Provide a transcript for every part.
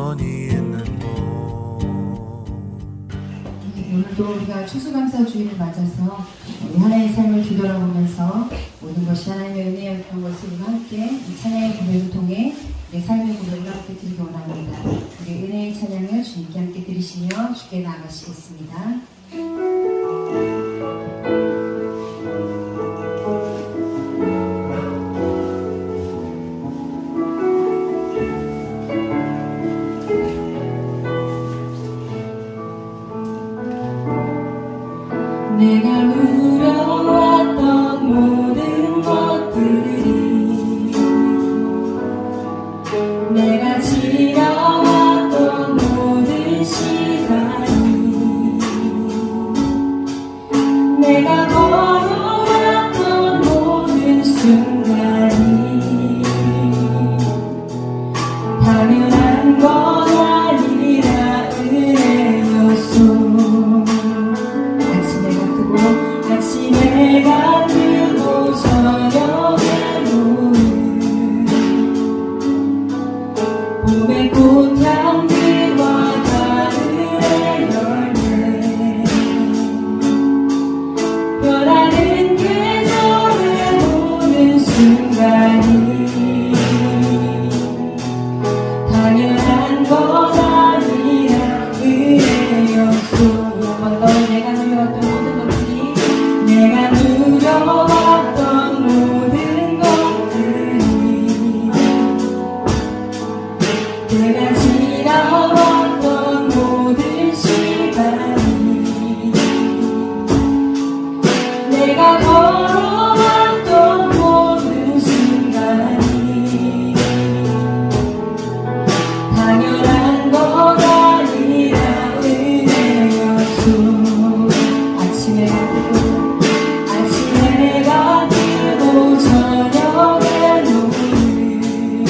영원히 있는 곳. 오늘도 우리가 추수감사주의를 맞아서 우리 하나님의 삶을 뒤돌아보면서 모든 것이 하나님의 은혜였던 것을 우리가 함께 이 찬양의 고백을 통해 우리 삶의 고백을 함께 드리기 원합니다. 우리 은혜의 찬양을 주님께 함께 드리시며 주께 나아가시겠습니다. 내가 누려왔던 모든 것들이 내가 지나왔던 모든 시간이 내가 걸어왔던 모든 순간이 당연한 건 아니라 은혜였소. 아침에가 뜨고 저녁에 노는 봄의 꽃향기와 가을의 열매 변하는 계절을 보는 순간이 당연한 건 아니라 은혜였소. 한번 더 내가 누려왔던 모든 것들이 내가 누려왔던 모든 것들이 내가 지나왔던 모든 시간이 내가 걸어왔던 모든 순간이 당연한 건 아니라 은혜였소. 아침에가 뜨고 저녁에 노는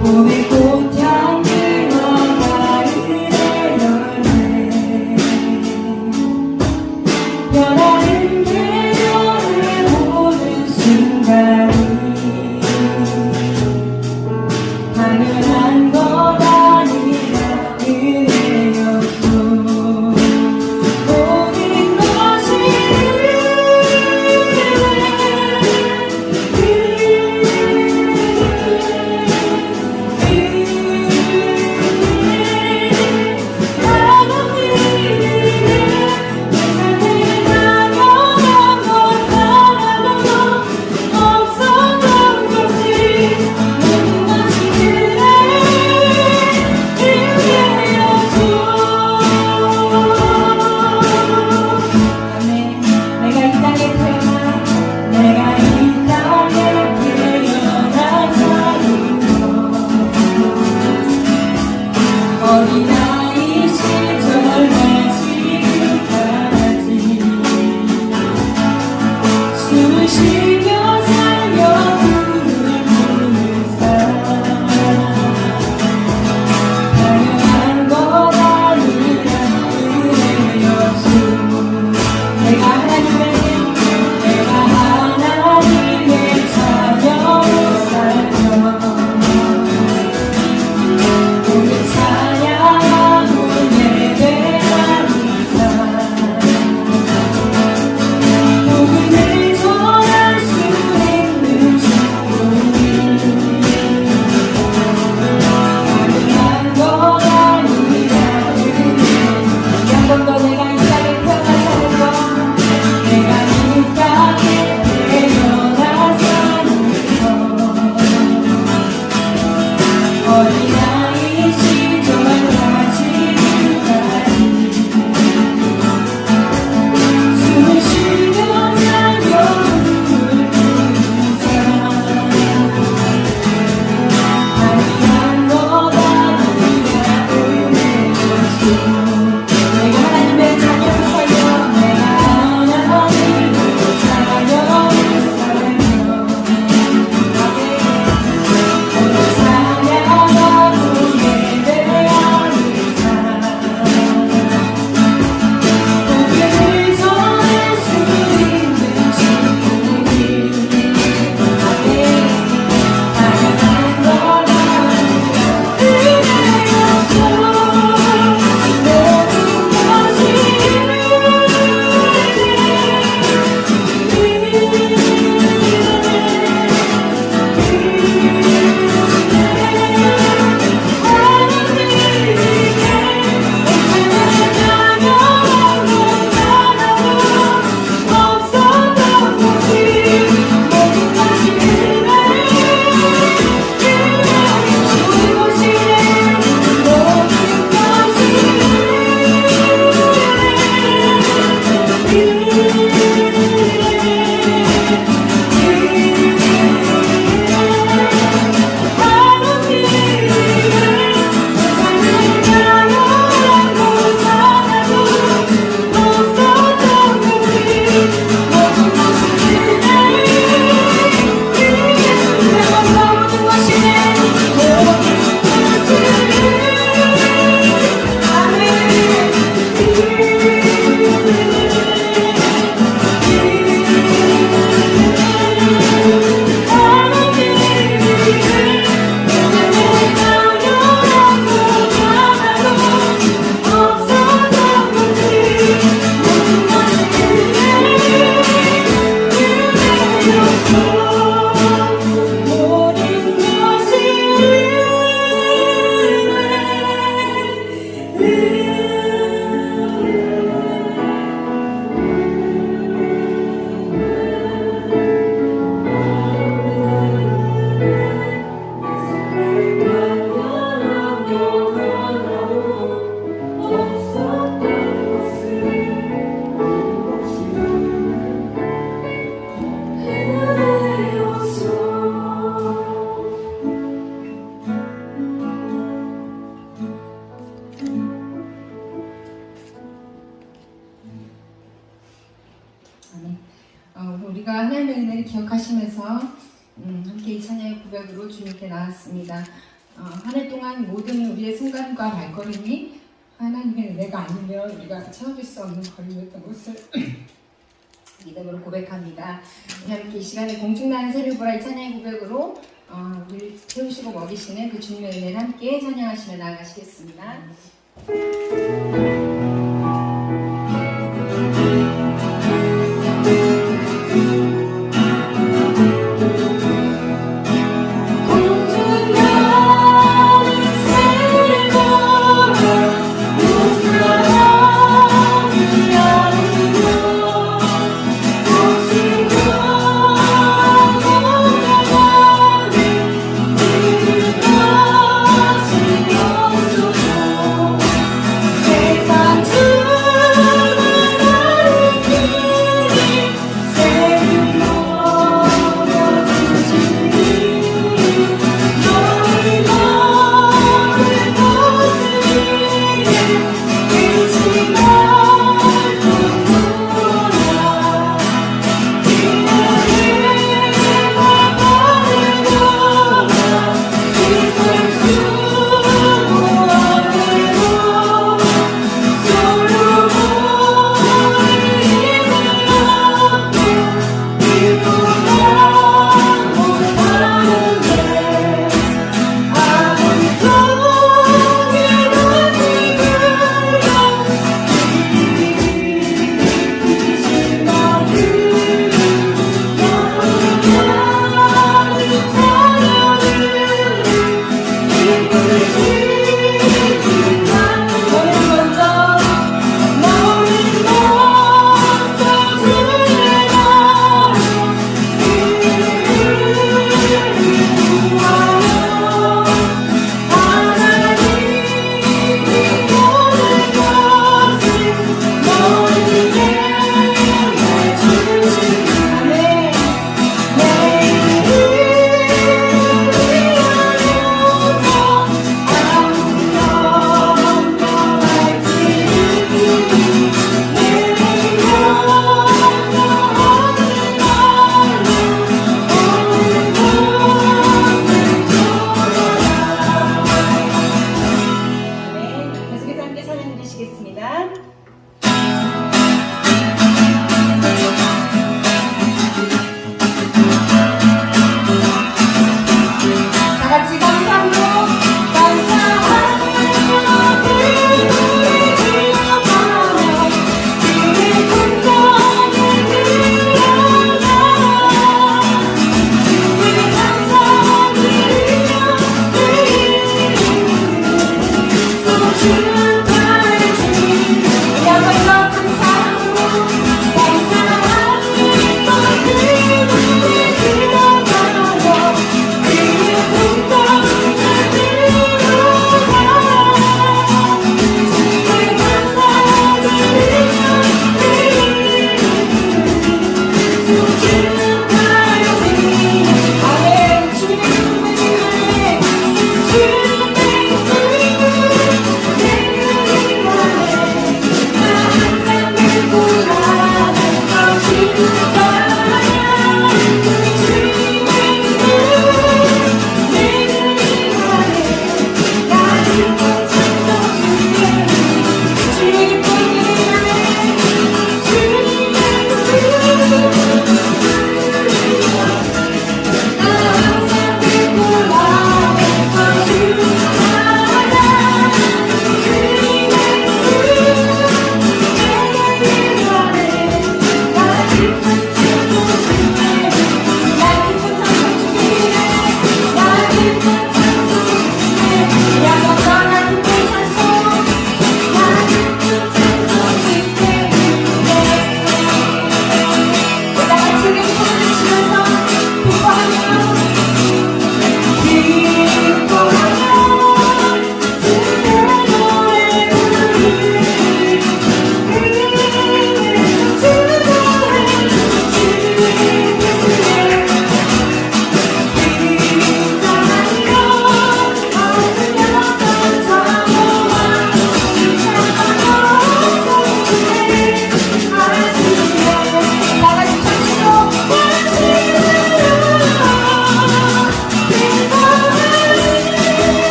봄의 꽃향기와 가을의 열매 변하는 계절을 보는 순간이 당연한 건 아니라 은혜였소. 어린아이 시절과 지금까지 숨을 쉬며 살며 꿈을 꾸는 삶 당연한 건 아니라 은혜였소. 내가 하나님의 자녀로 살며 오늘 찬양하고 예배하는 삶 복음을 전할 수 있는 축복이 당연한 건 아니라 은혜. 한 번 더 내가 이 땅에 태어나 사는 것 내가 이 땅에 태어나 사는 것 어린아이 시절과 지금까지 숨을 쉬며 살며 꿈을 꾸는 삶 당연한 건 아니라 은혜였소. 내가 하나님의 자녀로 살며 내가 하나님의 자녀로 살며 오늘 찬양하고 기억하시면서 함께 이 찬양의 고백으로 주님께 나왔습니다. 한 해 동안 모든 우리의 순간과 발걸음이 하나님의 은혜가 아니면 우리가 채워줄 수 없는 거리였던 것을 믿음으로 고백합니다. 우리 함께 이 시간에 공중나는 새를 보라 이 찬양의 고백으로 우리를 채우시고 먹이시는 그 주님의 은혜를 함께 찬양하시며 나아가시겠습니다. 세상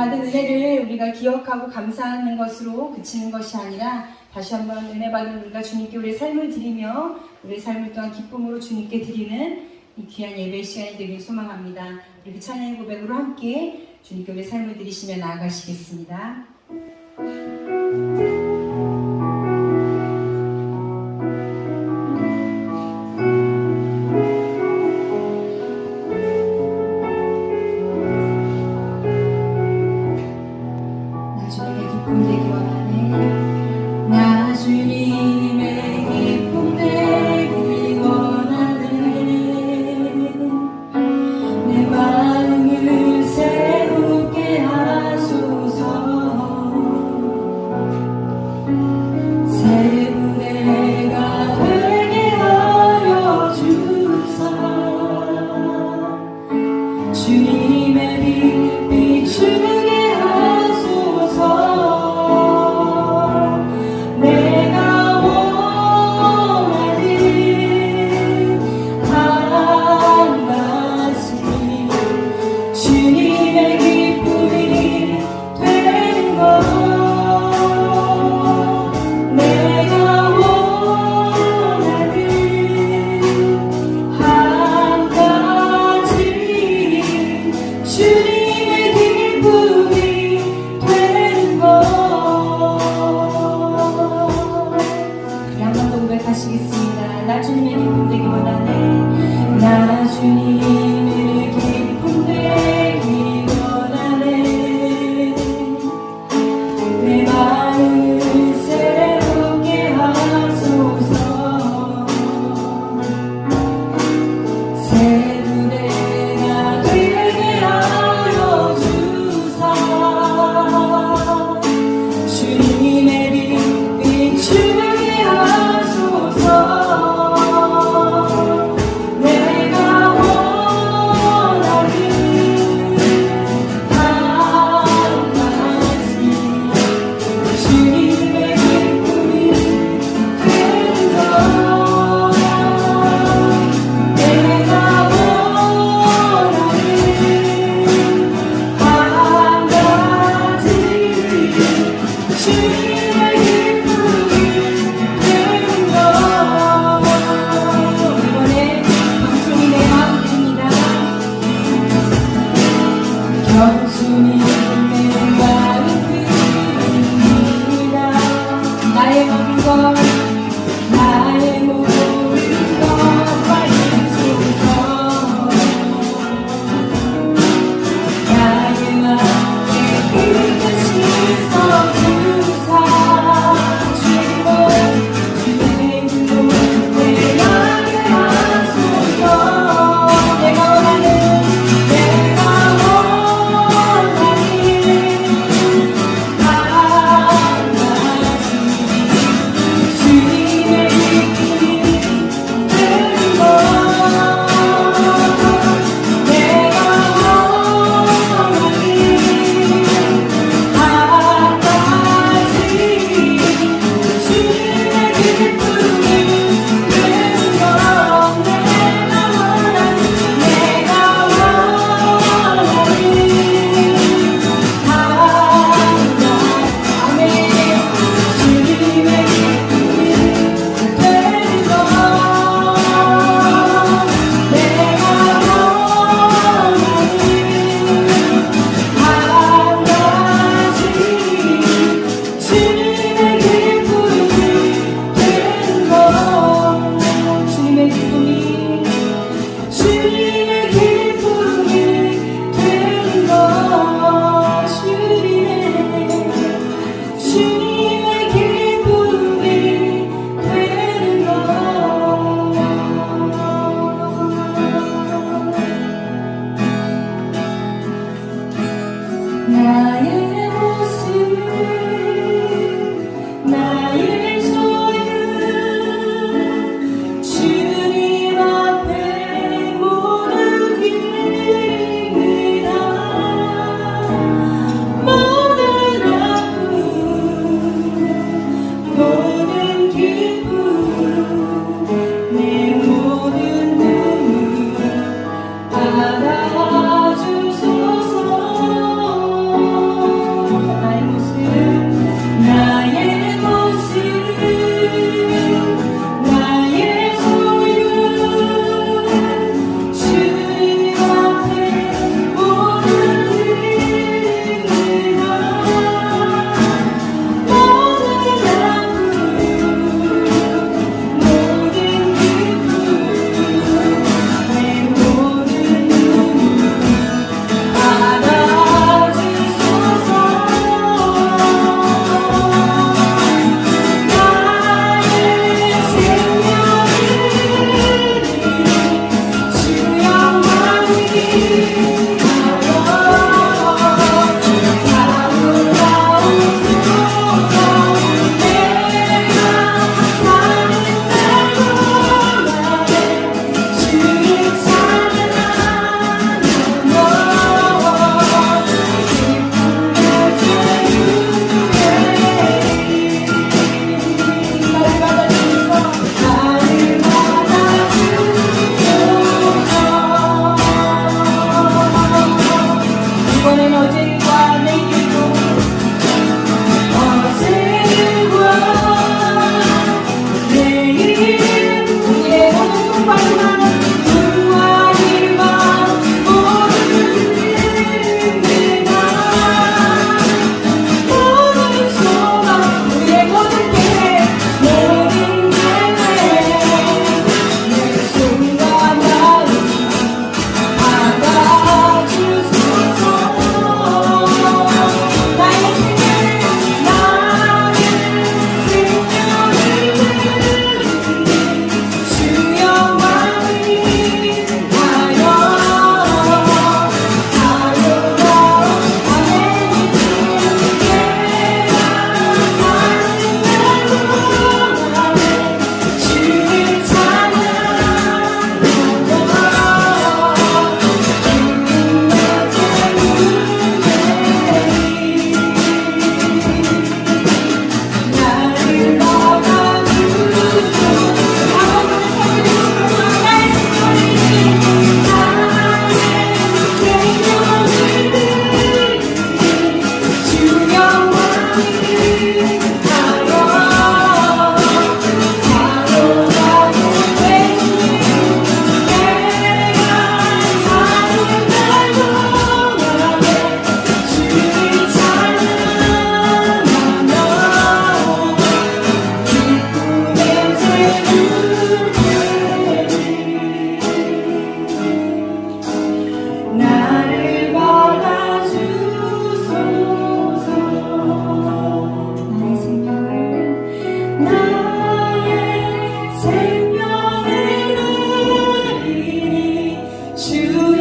받은 은혜를 우리가 기억하고 감사하는 것으로 그치는 것이 아니라 다시 한번 은혜 받은 우리가 주님께 우리의 삶을 드리며 우리의 삶을 또한 기쁨으로 주님께 드리는 이 귀한 예배 시간이 되길 소망합니다. 우리 찬양의 고백으로 함께 주님께 우리의 삶을 드리시며 나아가시겠습니다. 나 주님의 기쁨 되기 원하네. 내 마음을 새롭게 하소서. 새 부대가 되게 하여 주사. 주님의 빛 비추게 하소서. 하시겠습니다. 나 주님의 기쁨 되기 원하네. 나 주님의 기쁨 되기 원하네. 내 마음을 새롭게 하소서. 새 부대가 되게 하여 주사. 주님의 빛 비추게 하소서. 내가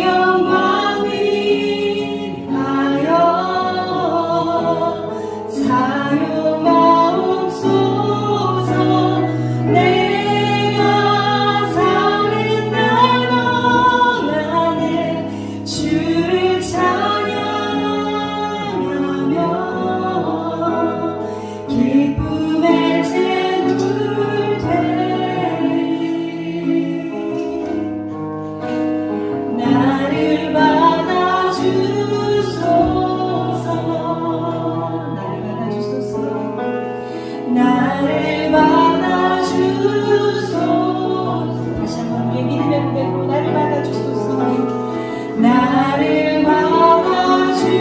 영광 위하여 사용하옵소서. 내가 사는 날 동안에 주를 찬양하며 기쁨의 제물 나를 받아주소서. 나를 받아주소서. 다시 한번 우리의 믿음의 고백으로 나를 받아주소서. 나를 받아주소서.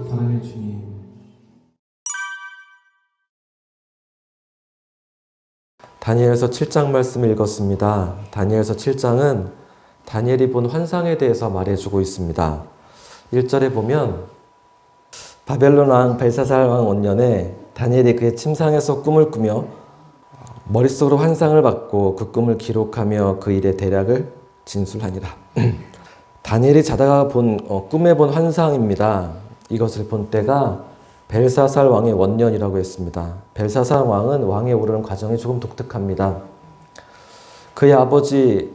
사랑의 주님, 다니엘서 7장 말씀을 읽었습니다. 다니엘서 7장은 다니엘이 본 환상에 대해서 말해주고 있습니다. 1절에 보면 바벨론 왕 벨사살 왕 원년에 다니엘이 그의 침상에서 꿈을 꾸며 머릿속으로 환상을 받고 그 꿈을 기록하며 그 일의 대략을 진술하니라. 다니엘이 자다가 꿈에 본 환상입니다. 이것을 본 때가 벨사살 왕의 원년이라고 했습니다. 벨사살 왕은 왕에 오르는 과정이 조금 독특합니다. 그의 아버지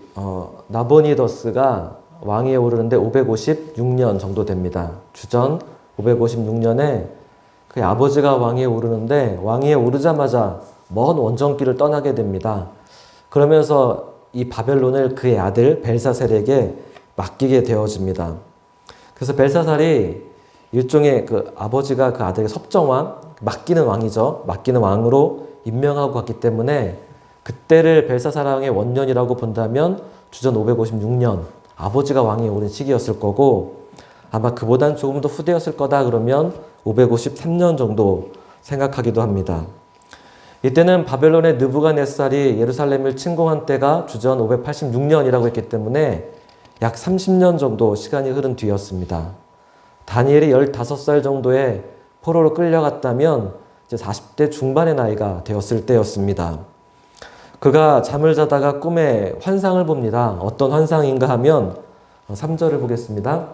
나보니더스가 왕위에 오르는데 556년 정도 됩니다. 주전 556년에 그의 아버지가 왕위에 오르는데 왕위에 오르자마자 먼 원정길을 떠나게 됩니다. 그러면서 이 바벨론을 그의 아들 벨사살에게 맡기게 되어집니다. 그래서 벨사살이 일종의 그 아버지가 그 아들에게 섭정왕, 맡기는 왕이죠. 맡기는 왕으로 임명하고 갔기 때문에 그때를 벨사살 왕의 원년이라고 본다면 주전 556년 아버지가 왕위에 오른 시기였을 거고, 아마 그보단 조금 더 후대였을 거다 그러면 553년 정도 생각하기도 합니다. 이때는 바벨론의 느부갓네살이 예루살렘을 침공한 때가 주전 586년이라고 했기 때문에 약 30년 정도 시간이 흐른 뒤였습니다. 다니엘이 15살 정도의 포로로 끌려갔다면 이제 40대 중반의 나이가 되었을 때였습니다. 그가 잠을 자다가 꿈에 환상을 봅니다. 어떤 환상인가 하면 3절을 보겠습니다.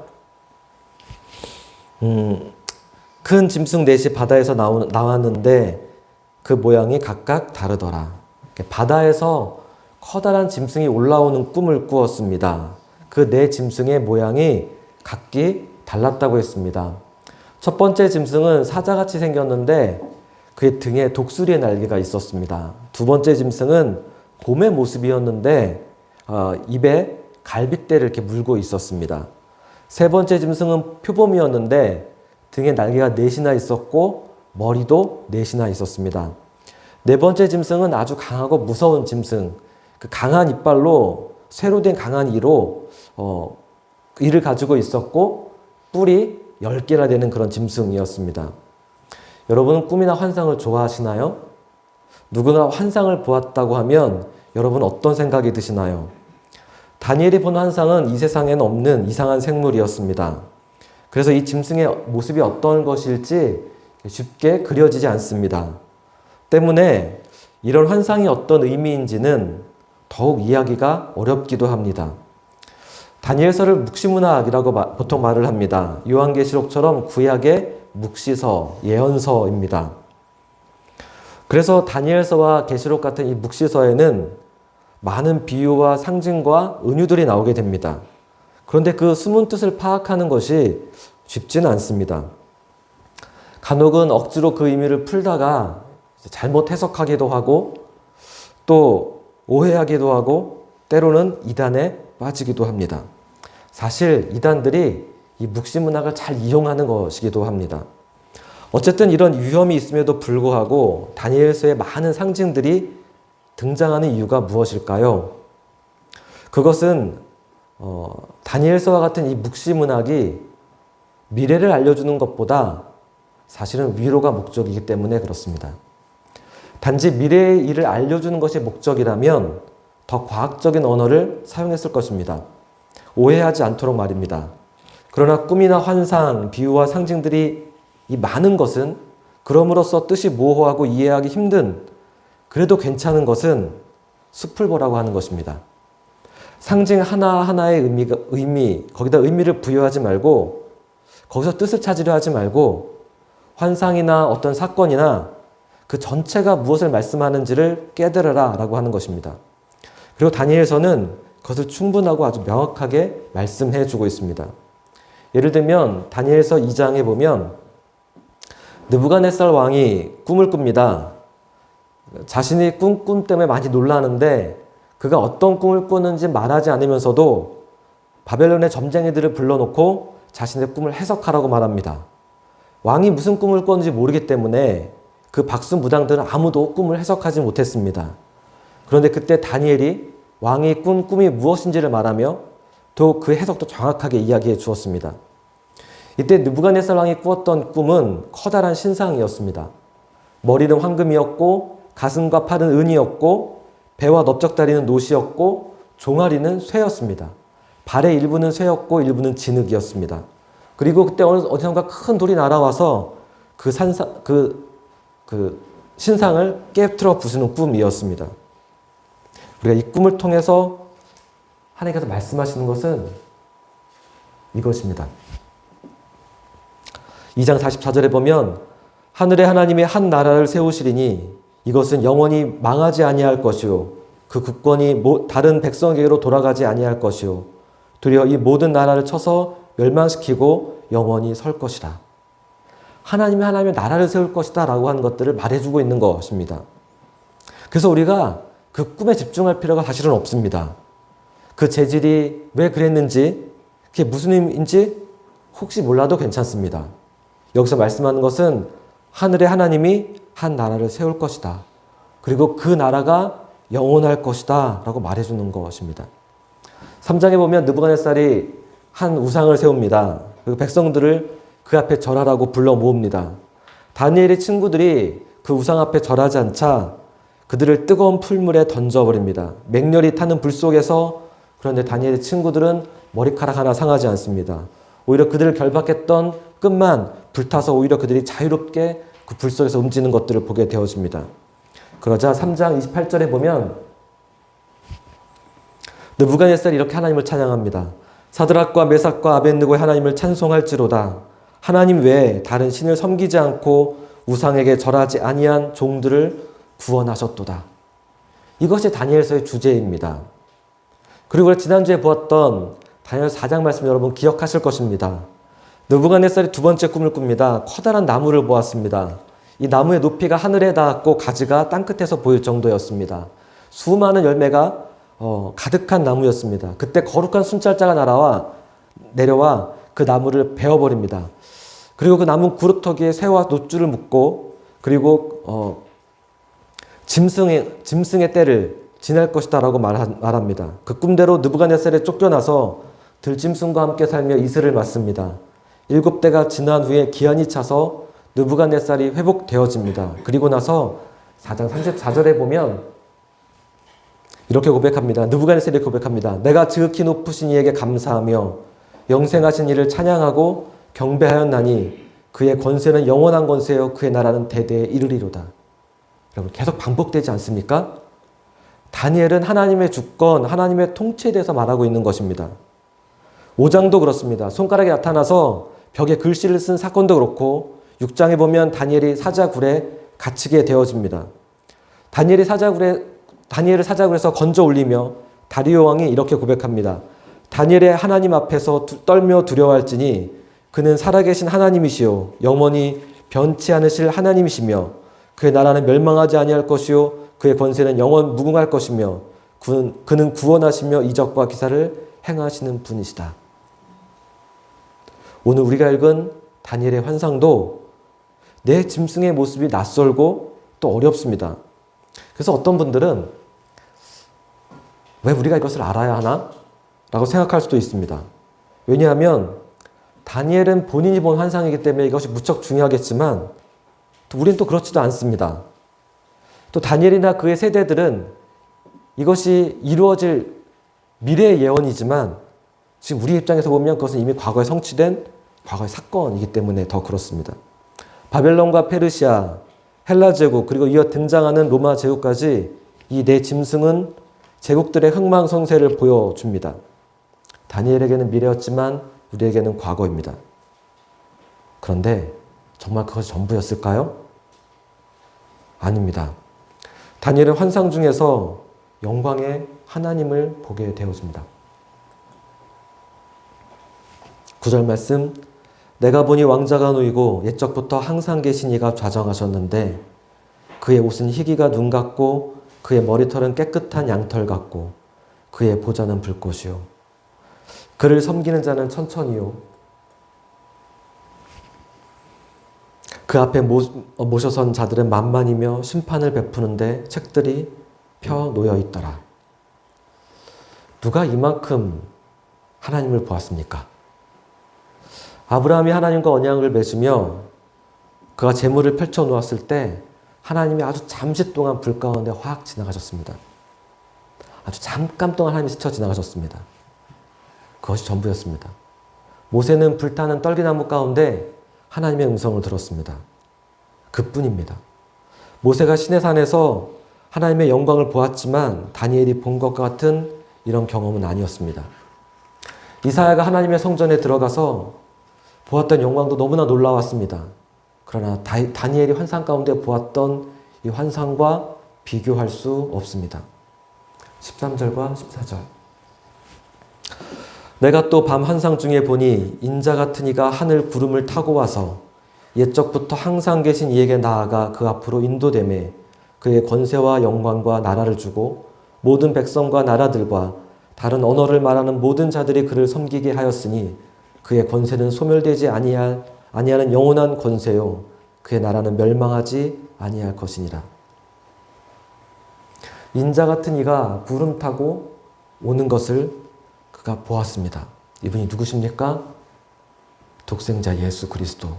큰 짐승 넷이 바다에서 나왔는데 그 모양이 각각 다르더라. 바다에서 커다란 짐승이 올라오는 꿈을 꾸었습니다. 그 네 짐승의 모양이 각기 달랐다고 했습니다. 첫 번째 짐승은 사자같이 생겼는데 그의 등에 독수리의 날개가 있었습니다. 두 번째 짐승은 곰의 모습이었는데 입에 갈빗대를 이렇게 물고 있었습니다. 세 번째 짐승은 표범이었는데 등에 날개가 넷이나 있었고 머리도 넷이나 있었습니다. 네 번째 짐승은 아주 강하고 무서운 짐승, 그 강한 이빨로 쇠로 된 강한 이로 이를 가지고 있었고 뿔이 10개나 되는 그런 짐승이었습니다. 여러분은 꿈이나 환상을 좋아하시나요? 누구나 환상을 보았다고 하면 여러분 어떤 생각이 드시나요? 다니엘이 본 환상은 이 세상에는 없는 이상한 생물이었습니다. 그래서 이 짐승의 모습이 어떤 것일지 쉽게 그려지지 않습니다. 때문에 이런 환상이 어떤 의미인지는 더욱 이해하기가 어렵기도 합니다. 다니엘서를 묵시문학이라고 보통 말을 합니다. 요한계시록처럼 구약의 묵시서, 예언서입니다. 그래서 다니엘서와 계시록 같은 이 묵시서에는 많은 비유와 상징과 은유들이 나오게 됩니다. 그런데 그 숨은 뜻을 파악하는 것이 쉽지는 않습니다. 간혹은 억지로 그 의미를 풀다가 잘못 해석하기도 하고 또 오해하기도 하고 때로는 이단에 빠지기도 합니다. 사실 이단들이 이 묵시문학을 잘 이용하는 것이기도 합니다. 어쨌든 이런 위험이 있음에도 불구하고 다니엘서에 많은 상징들이 등장하는 이유가 무엇일까요? 그것은 다니엘서와 같은 이 묵시문학이 미래를 알려주는 것보다 사실은 위로가 목적이기 때문에 그렇습니다. 단지 미래의 일을 알려주는 것이 목적이라면 더 과학적인 언어를 사용했을 것입니다. 오해하지 않도록 말입니다. 그러나 꿈이나 환상, 비유와 상징들이 이 많은 것은 그럼으로써 뜻이 모호하고 이해하기 힘든, 그래도 괜찮은 것은 숲을 보라고 하는 것입니다. 상징 하나하나의 거기다 의미를 부여하지 말고, 거기서 뜻을 찾으려 하지 말고, 환상이나 어떤 사건이나 그 전체가 무엇을 말씀하는지를 깨달으라 라고 하는 것입니다. 그리고 다니엘서는 그것을 충분하고 아주 명확하게 말씀해 주고 있습니다. 예를 들면 다니엘서 2장에 보면 느부갓네살 왕이 꿈을 꿉니다. 자신이 꾼 꿈 때문에 많이 놀라는데 그가 어떤 꿈을 꾸는지 말하지 않으면서도 바벨론의 점쟁이들을 불러놓고 자신의 꿈을 해석하라고 말합니다. 왕이 무슨 꿈을 꿨는지 모르기 때문에 그 박수무당들은 아무도 꿈을 해석하지 못했습니다. 그런데 그때 다니엘이 왕이 꾼 꿈이 무엇인지를 말하며 또 그 해석도 정확하게 이야기해 주었습니다. 이때 느부갓네살 왕이 꾸었던 꿈은 커다란 신상이었습니다. 머리는 황금이었고 가슴과 팔은 은이었고 배와 넓적다리는 노시였고 종아리는 쇠였습니다. 발의 일부는 쇠였고 일부는 진흙이었습니다. 그리고 그때 어디선가 큰 돌이 날아와서 그 신상을 깨트려 부수는 꿈이었습니다. 우리가 이 꿈을 통해서 하나님께서 말씀하시는 것은 이것입니다. 2장 44절에 보면 하늘에 하나님이 한 나라를 세우시리니 이것은 영원히 망하지 아니할 것이요 그 국권이 다른 백성에게로 돌아가지 아니할 것이요 도리어 이 모든 나라를 쳐서 멸망시키고 영원히 설 것이다. 하나님이 하나님의 나라를 세울 것이다 라고 하는 것들을 말해주고 있는 것입니다. 그래서 우리가 그 꿈에 집중할 필요가 사실은 없습니다. 그 재질이 왜 그랬는지, 그게 무슨 의미인지 혹시 몰라도 괜찮습니다. 여기서 말씀하는 것은 하늘에 하나님이 한 나라를 세울 것이다. 그리고 그 나라가 영원할 것이다 라고 말해주는 것입니다. 3장에 보면 느부갓네살이 한 우상을 세웁니다. 그리고 백성들을 그 앞에 절하라고 불러 모읍니다. 다니엘의 친구들이 그 우상 앞에 절하지 않자 그들을 뜨거운 풀물에 던져버립니다. 맹렬히 타는 불 속에서 그런데 다니엘의 친구들은 머리카락 하나 상하지 않습니다. 오히려 그들을 결박했던 끈만 불타서 오히려 그들이 자유롭게 그 불 속에서 움직이는 것들을 보게 되어집니다. 그러자 3장 28절에 보면 느부갓네살이 이렇게 하나님을 찬양합니다. 사드락과 메삭과 아벳느고의 하나님을 찬송할지로다. 하나님 외에 다른 신을 섬기지 않고 우상에게 절하지 아니한 종들을 구원하셨도다. 이것이 다니엘서의 주제입니다. 그리고 지난주에 보았던 다니엘 4장 말씀 여러분 기억하실 것입니다. 느부갓네살이 두 번째 꿈을 꿉니다. 커다란 나무를 보았습니다. 이 나무의 높이가 하늘에 닿았고 가지가 땅끝에서 보일 정도였습니다. 수많은 열매가 가득한 나무였습니다. 그때 거룩한 순찰자가 내려와 그 나무를 베어버립니다. 그리고 그 나무 구루터기에 새와 놋줄을 묶고 그리고 짐승의 때를 지날 것이다 라고 말합니다. 그 꿈대로 느부갓네살에 쫓겨나서 들짐승과 함께 살며 이슬을 맞습니다. 7대가 지난 후에 기한이 차서 느부갓네살이 회복되어집니다. 그리고 나서 4장 34절에 보면 이렇게 고백합니다. 느부갓네살이 고백합니다. 내가 지극히 높으신 이에게 감사하며 영생하신 이를 찬양하고 경배하였나니 그의 권세는 영원한 권세요 그의 나라는 대대에 이르리로다. 여러분 계속 반복되지 않습니까? 다니엘은 하나님의 주권, 하나님의 통치에 대해서 말하고 있는 것입니다. 5장도 그렇습니다. 손가락이 나타나서 벽에 글씨를 쓴 사건도 그렇고 6장에 보면 다니엘이 사자굴에 갇히게 되어집니다. 다니엘을 사자굴에서 건져 올리며 다리오 왕이 이렇게 고백합니다. 다니엘의 하나님 앞에서 떨며 두려워할지니 그는 살아계신 하나님이시요 영원히 변치 않으실 하나님이시며 그의 나라는 멸망하지 아니할 것이요 그의 권세는 영원 무궁할 것이며 그는 구원하시며 이적과 기사를 행하시는 분이시다. 오늘 우리가 읽은 다니엘의 환상도 내 짐승의 모습이 낯설고 또 어렵습니다. 그래서 어떤 분들은 왜 우리가 이것을 알아야 하나? 라고 생각할 수도 있습니다. 왜냐하면 다니엘은 본인이 본 환상이기 때문에 이것이 무척 중요하겠지만 우리는 또 그렇지도 않습니다. 또 다니엘이나 그의 세대들은 이것이 이루어질 미래의 예언이지만 지금 우리 입장에서 보면 그것은 이미 과거에 성취된 과거의 사건이기 때문에 더 그렇습니다. 바벨론과 페르시아, 헬라 제국 그리고 이어 등장하는 로마 제국까지 이 네 짐승은 제국들의 흥망성쇠를 보여줍니다. 다니엘에게는 미래였지만 우리에게는 과거입니다. 그런데 정말 그것이 전부였을까요? 아닙니다. 다니엘은 환상 중에서 영광의 하나님을 보게 되어집니다. 9절 말씀, 내가 보니 왕자가 놓이고 옛적부터 항상 계신 이가 좌정하셨는데 그의 옷은 희기가 눈 같고 그의 머리털은 깨끗한 양털 같고 그의 보좌는 불꽃이요 그를 섬기는 자는 천천히요 그 앞에 모셔선 자들은 만만이며 심판을 베푸는데 책들이 펴 놓여 있더라. 누가 이만큼 하나님을 보았습니까? 아브라함이 하나님과 언약을 맺으며 그가 재물을 펼쳐 놓았을 때 하나님이 아주 잠시 동안 불 가운데 확 지나가셨습니다. 아주 잠깐 동안 하나님이 스쳐 지나가셨습니다. 그것이 전부였습니다. 모세는 불타는 떨기나무 가운데 하나님의 음성을 들었습니다. 그뿐입니다. 모세가 시내산에서 하나님의 영광을 보았지만 다니엘이 본 것과 같은 이런 경험은 아니었습니다. 이사야가 하나님의 성전에 들어가서 보았던 영광도 너무나 놀라웠습니다. 그러나 다니엘이 환상 가운데 보았던 이 환상과 비교할 수 없습니다. 13절과 14절. 내가 또 밤 환상 중에 보니 인자 같은 이가 하늘 구름을 타고 와서 옛적부터 항상 계신 이에게 나아가 그 앞으로 인도되매 그의 권세와 영광과 나라를 주고 모든 백성과 나라들과 다른 언어를 말하는 모든 자들이 그를 섬기게 하였으니 그의 권세는 소멸되지 아니하는 영원한 권세요 그의 나라는 멸망하지 아니할 것이니라. 인자 같은 이가 구름 타고 오는 것을 그가 보았습니다. 이분이 누구십니까? 독생자 예수 그리스도.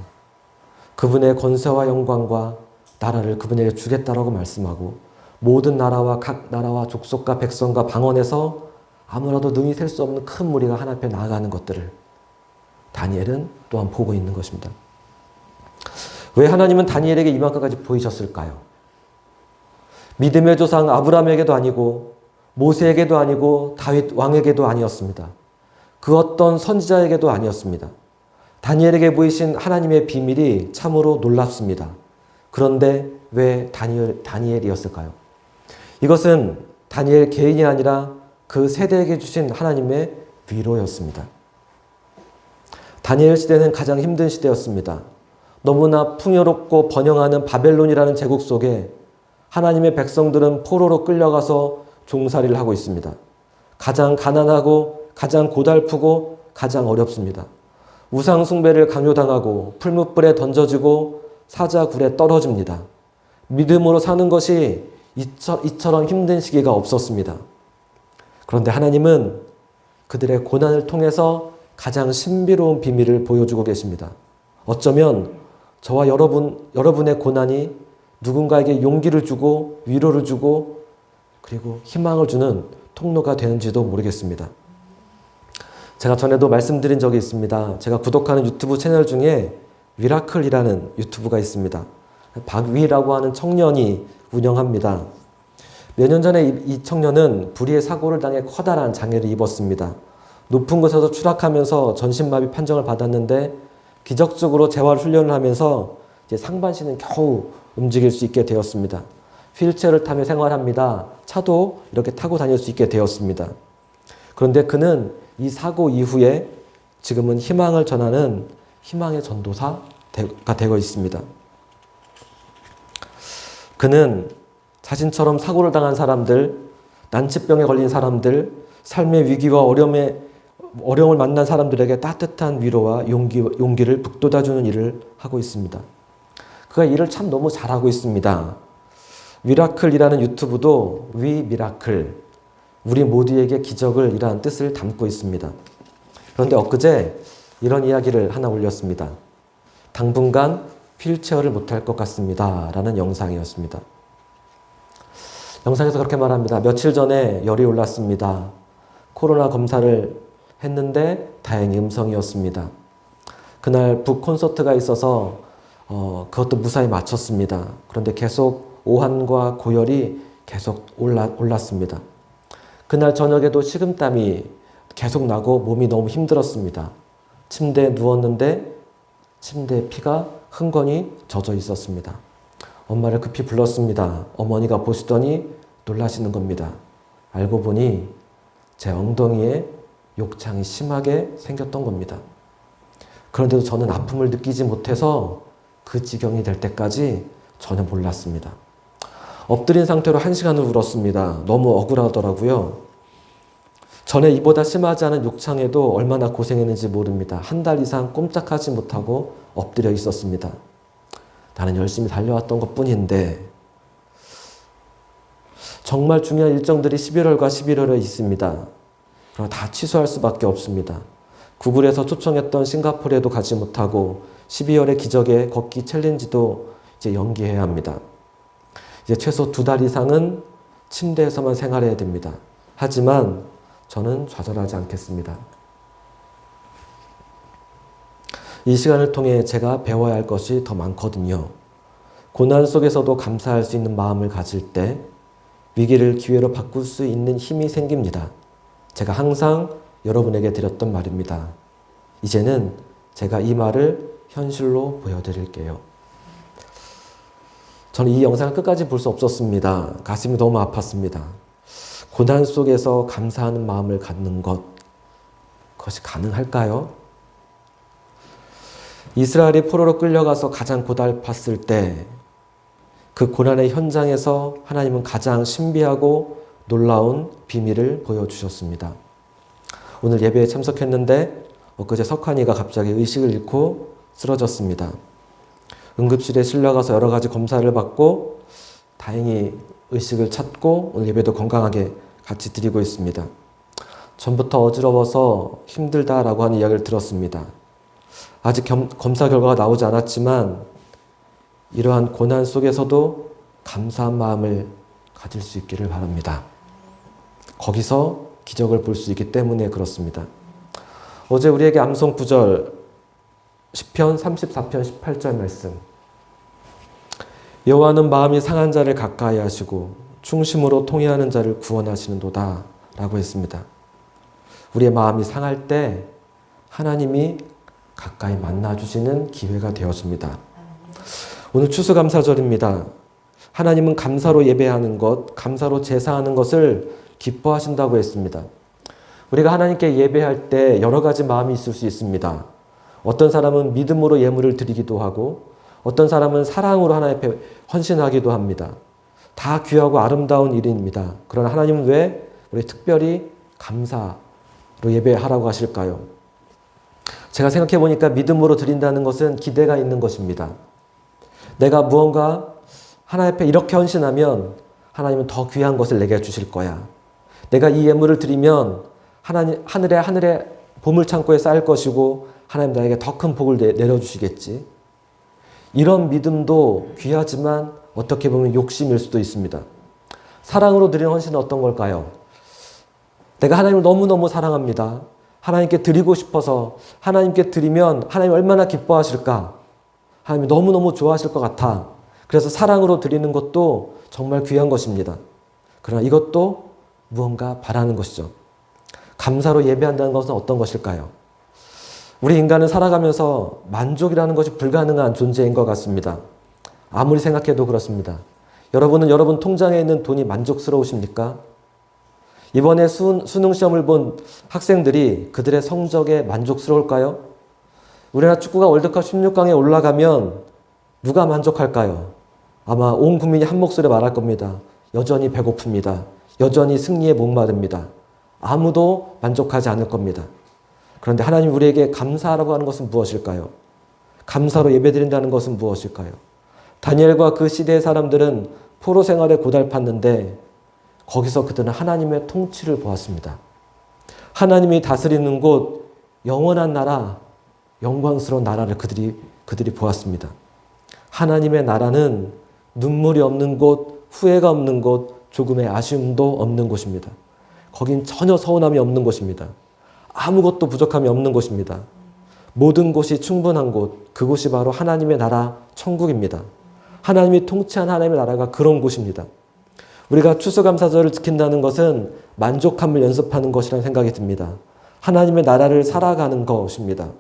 그분의 권세와 영광과 나라를 그분에게 주겠다라고 말씀하고 모든 나라와 각 나라와 족속과 백성과 방언에서 아무라도 능히 셀 수 없는 큰 무리가 하나님 앞에 나아가는 것들을 다니엘은 또한 보고 있는 것입니다. 왜 하나님은 다니엘에게 이만큼까지 보이셨을까요? 믿음의 조상 아브라함에게도 아니고 모세에게도 아니고 다윗 왕에게도 아니었습니다. 그 어떤 선지자에게도 아니었습니다. 다니엘에게 보이신 하나님의 비밀이 참으로 놀랍습니다. 그런데 왜 다니엘이었을까요? 이것은 다니엘 개인이 아니라 그 세대에게 주신 하나님의 위로였습니다. 다니엘 시대는 가장 힘든 시대였습니다. 너무나 풍요롭고 번영하는 바벨론이라는 제국 속에 하나님의 백성들은 포로로 끌려가서 종살이를 하고 있습니다. 가장 가난하고 가장 고달프고 가장 어렵습니다. 우상 숭배를 강요당하고 풀무불에 던져지고 사자굴에 떨어집니다. 믿음으로 사는 것이 이처럼 힘든 시기가 없었습니다. 그런데 하나님은 그들의 고난을 통해서 가장 신비로운 비밀을 보여주고 계십니다. 어쩌면 저와 여러분의 고난이 누군가에게 용기를 주고 위로를 주고 그리고 희망을 주는 통로가 되는지도 모르겠습니다. 제가 전에도 말씀드린 적이 있습니다. 제가 구독하는 유튜브 채널 중에 미라클이라는 유튜브가 있습니다. 박위라고 하는 청년이 운영합니다. 몇 년 전에 이 청년은 불의의 사고를 당해 커다란 장애를 입었습니다. 높은 곳에서 추락하면서 전신마비 판정을 받았는데 기적적으로 재활훈련을 하면서 이제 상반신은 겨우 움직일 수 있게 되었습니다. 휠체어를 타며 생활합니다. 차도 이렇게 타고 다닐 수 있게 되었습니다. 그런데 그는 이 사고 이후에 지금은 희망을 전하는 희망의 전도사가 되고 있습니다. 그는 자신처럼 사고를 당한 사람들, 난치병에 걸린 사람들, 삶의 위기와 어려움을 만난 사람들에게 따뜻한 위로와 용기를 북돋아주는 일을 하고 있습니다. 그가 일을 참 너무 잘하고 있습니다. 미라클이라는 유튜브도 위 미라클, 우리 모두에게 기적을 이라는 뜻을 담고 있습니다. 그런데 엊그제 이런 이야기를 하나 올렸습니다. 당분간 휠체어를 못할 것 같습니다. 라는 영상이었습니다. 영상에서 그렇게 말합니다. 며칠 전에 열이 올랐습니다. 코로나 검사를 했는데 다행히 음성이었습니다. 그날 북 콘서트가 있어서 그것도 무사히 마쳤습니다. 그런데 계속 오한과 고열이 계속 올랐습니다. 그날 저녁에도 식은땀이 계속 나고 몸이 너무 힘들었습니다. 침대에 누웠는데 침대에 피가 흥건히 젖어 있었습니다. 엄마를 급히 불렀습니다. 어머니가 보시더니 놀라시는 겁니다. 알고 보니 제 엉덩이에 욕창이 심하게 생겼던 겁니다. 그런데도 저는 아픔을 느끼지 못해서 그 지경이 될 때까지 전혀 몰랐습니다. 엎드린 상태로 1시간을 울었습니다. 너무 억울하더라고요. 전에 이보다 심하지 않은 욕창에도 얼마나 고생했는지 모릅니다. 한 달 이상 꼼짝하지 못하고 엎드려 있었습니다. 나는 열심히 달려왔던 것뿐인데 정말 중요한 일정들이 11월과 11월에 있습니다. 그럼 다 취소할 수밖에 없습니다. 구글에서 초청했던 싱가포르에도 가지 못하고 12월의 기적의 걷기 챌린지도 이제 연기해야 합니다. 이제 최소 2달 이상은 침대에서만 생활해야 됩니다. 하지만 저는 좌절하지 않겠습니다. 이 시간을 통해 제가 배워야 할 것이 더 많거든요. 고난 속에서도 감사할 수 있는 마음을 가질 때 위기를 기회로 바꿀 수 있는 힘이 생깁니다. 제가 항상 여러분에게 드렸던 말입니다. 이제는 제가 이 말을 현실로 보여드릴게요. 저는 이 영상을 끝까지 볼 수 없었습니다. 가슴이 너무 아팠습니다. 고난 속에서 감사하는 마음을 갖는 것, 그것이 가능할까요? 이스라엘이 포로로 끌려가서 가장 고달팠을 때 그 고난의 현장에서 하나님은 가장 신비하고 놀라운 비밀을 보여주셨습니다. 오늘 예배에 참석했는데 엊그제 석환이가 갑자기 의식을 잃고 쓰러졌습니다. 응급실에 실려가서 여러 가지 검사를 받고 다행히 의식을 찾고 오늘 예배도 건강하게 같이 드리고 있습니다. 전부터 어지러워서 힘들다라고 하는 이야기를 들었습니다. 아직 검사 결과가 나오지 않았지만 이러한 고난 속에서도 감사한 마음을 가질 수 있기를 바랍니다. 거기서 기적을 볼 수 있기 때문에 그렇습니다. 어제 우리에게 암송 9절 시편 34편 18절 말씀, 여호와는 마음이 상한 자를 가까이 하시고 충심으로 통회하는 자를 구원하시는도다 라고 했습니다. 우리의 마음이 상할 때 하나님이 가까이 만나주시는 기회가 되었습니다. 오늘 추수감사절입니다. 하나님은 감사로 예배하는 것, 감사로 제사하는 것을 기뻐하신다고 했습니다. 우리가 하나님께 예배할 때 여러 가지 마음이 있을 수 있습니다. 어떤 사람은 믿음으로 예물을 드리기도 하고 어떤 사람은 사랑으로 하나님 앞에 헌신하기도 합니다. 다 귀하고 아름다운 일입니다. 그러나 하나님은 왜 우리 특별히 감사로 예배하라고 하실까요? 제가 생각해 보니까 믿음으로 드린다는 것은 기대가 있는 것입니다. 내가 무언가 하나님 앞에 이렇게 헌신하면 하나님은 더 귀한 것을 내게 주실 거야. 내가 이 예물을 드리면 하늘에 보물창고에 쌓일 것이고 하나님 나에게 더 큰 복을 내려주시겠지. 이런 믿음도 귀하지만 어떻게 보면 욕심일 수도 있습니다. 사랑으로 드리는 헌신은 어떤 걸까요? 내가 하나님을 너무너무 사랑합니다. 하나님께 드리고 싶어서 하나님께 드리면 하나님 얼마나 기뻐하실까? 하나님이 너무너무 좋아하실 것 같아. 그래서 사랑으로 드리는 것도 정말 귀한 것입니다. 그러나 이것도 무언가 바라는 것이죠. 감사로 예배한다는 것은 어떤 것일까요? 우리 인간은 살아가면서 만족이라는 것이 불가능한 존재인 것 같습니다. 아무리 생각해도 그렇습니다. 여러분은 여러분 통장에 있는 돈이 만족스러우십니까? 이번에 수능 시험을 본 학생들이 그들의 성적에 만족스러울까요? 우리나라 축구가 월드컵 16강에 올라가면 누가 만족할까요? 아마 온 국민이 한 목소리 말할 겁니다. 여전히 배고픕니다. 여전히 승리에 목마릅니다. 아무도 만족하지 않을 겁니다. 그런데 하나님 우리에게 감사하라고 하는 것은 무엇일까요? 감사로 예배드린다는 것은 무엇일까요? 다니엘과 그 시대의 사람들은 포로 생활에 고달팠는데 거기서 그들은 하나님의 통치를 보았습니다. 하나님이 다스리는 곳, 영원한 나라, 영광스러운 나라를 그들이 보았습니다. 하나님의 나라는 눈물이 없는 곳, 후회가 없는 곳, 조금의 아쉬움도 없는 곳입니다. 거긴 전혀 서운함이 없는 곳입니다. 아무것도 부족함이 없는 곳입니다. 모든 곳이 충분한 곳, 그곳이 바로 하나님의 나라, 천국입니다. 하나님이 통치한 하나님의 나라가 그런 곳입니다. 우리가 추수감사절을 지킨다는 것은 만족함을 연습하는 것이라는 생각이 듭니다. 하나님의 나라를 살아가는 것입니다.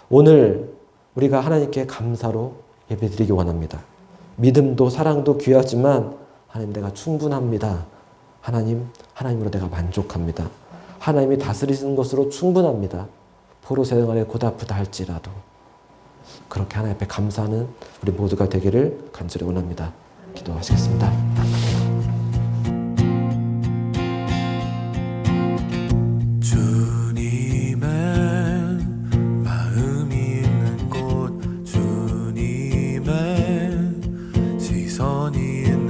오늘 우리가 하나님께 감사로 예배드리기 원합니다. 믿음도 사랑도 귀하지만 하나님 내가 충분합니다. 하나님으로 내가 만족합니다. 하나님이 다스리시는 것으로 충분합니다. 포로 생활에 고달프다 할지라도 그렇게 하나님 앞에 감사하는 우리 모두가 되기를 간절히 원합니다. 기도하시겠습니다. 주님의 마음이 있는 곳 주님의 시선이 있는